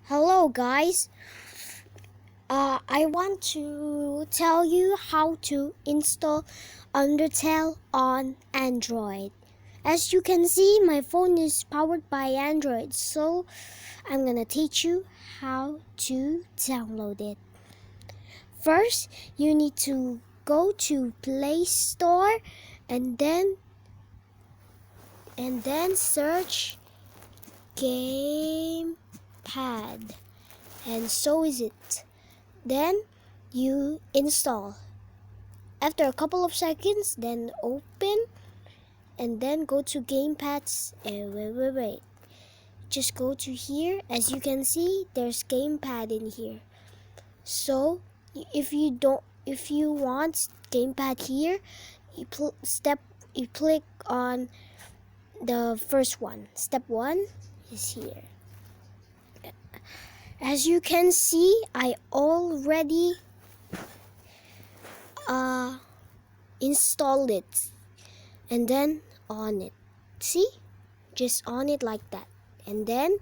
Hello guys, I want to tell you how to install Undertale on Android. As you can see, my phone is powered by Android, so I'm gonna teach you how to download it. First, you need to go to Play Store and then search Gamepad, and so is it. Then you install. After a couple of seconds, then open and then go to gamepads. Wait. Just go to here. As you can see, there's gamepad in here. So if you want gamepad here, you click on the first one. Step 1 is here. As you can see, I already installed it and then on it. See? Just on it like that. And then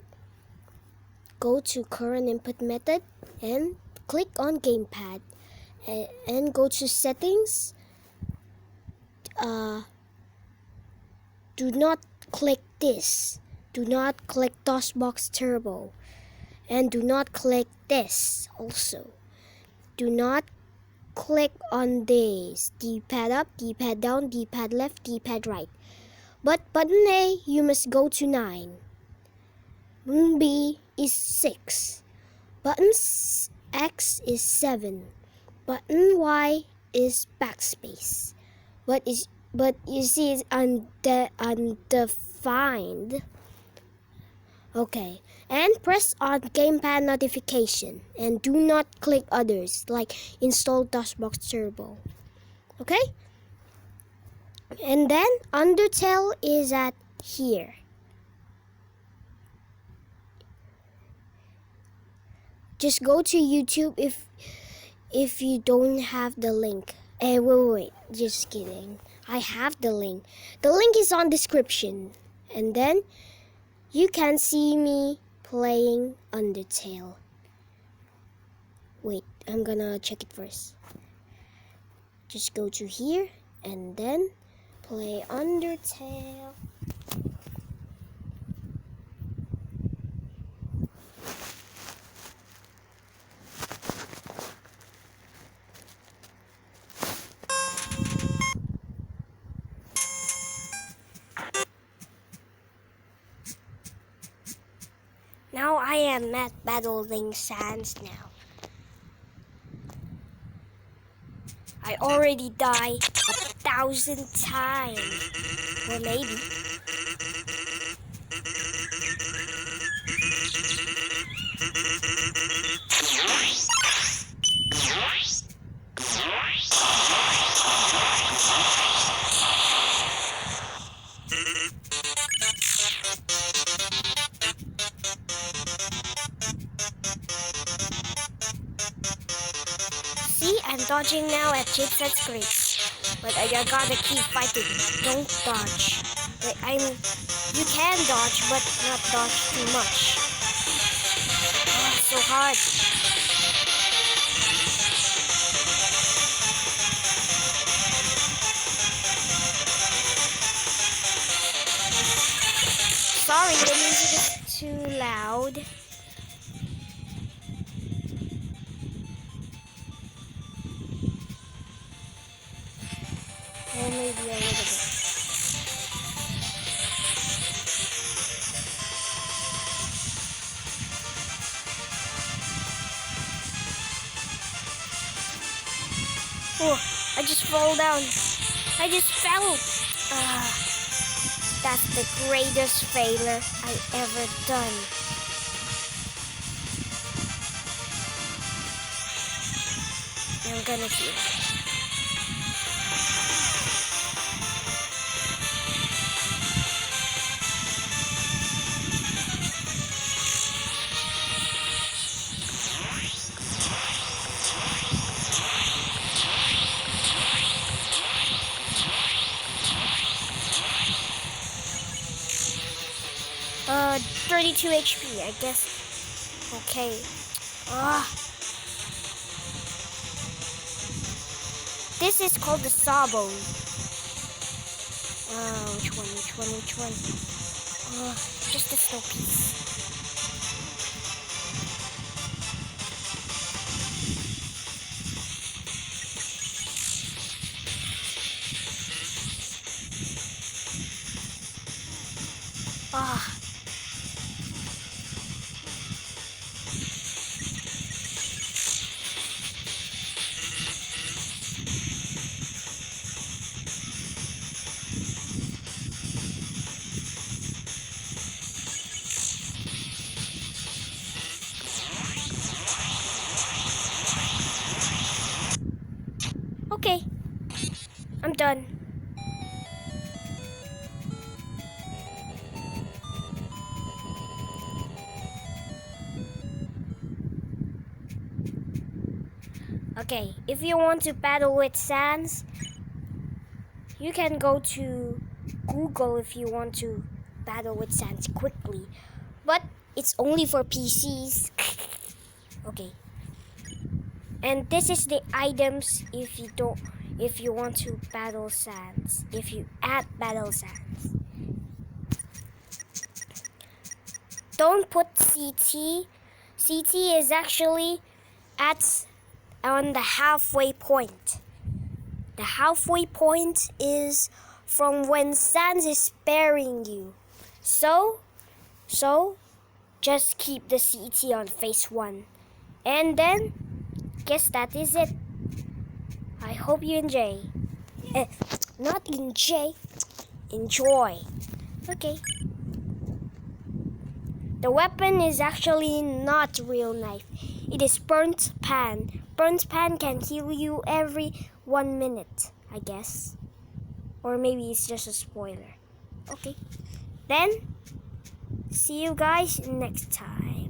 go to current input method and click on gamepad and go to settings. Do not click this. Do not click DOSBox Turbo. And do not click this also. Do not click on this. D-pad up, D-pad down, D-pad left, D-pad right. But button A, you must go to 9. Button B is 6. Button X is 7. Button Y is backspace. But you see it's undefined. Okay, and press on gamepad notification and do not click others like install DOSBox Turbo. Okay? And then Undertale is at here. Just go to YouTube if you don't have the link. Wait, just kidding. I have the link. The link is on description. And then you can see me playing Undertale. Wait, I'm gonna check it first. Just go to here and then play Undertale. Now I am at Battling Sands now. I already died 1,000 times. Or maybe. See, I'm dodging now at Jigsaw Grace. But I gotta keep fighting. Don't dodge. You can dodge, but not dodge too much. Oh, so hard. Sorry, the music is too loud. Or maybe a little bit. Oh, I just fall down. I just fell. That's the greatest failure I ever done. I'm gonna feel. Uh, 32 HP, I guess. Okay. This is called the sawbone. Which one? Just the snow piece. Okay, I'm done. Okay, if you want to battle with sands, you can go to Google if you want to battle with sands quickly. But it's only for PCs. Okay. And this is the items if you want to battle sands. If you add battle sands. Don't put CT. CT is actually on the halfway point. The halfway point is from when Sans is sparing you. So just keep the CT on phase 1. And then, guess that is it. I hope you enjoy. Not enjoy. Enjoy. Okay. The weapon is actually not real knife. It is burnt pan. Burnt pan can heal you every 1 minute, I guess. Or maybe it's just a spoiler. Okay. Then, see you guys next time.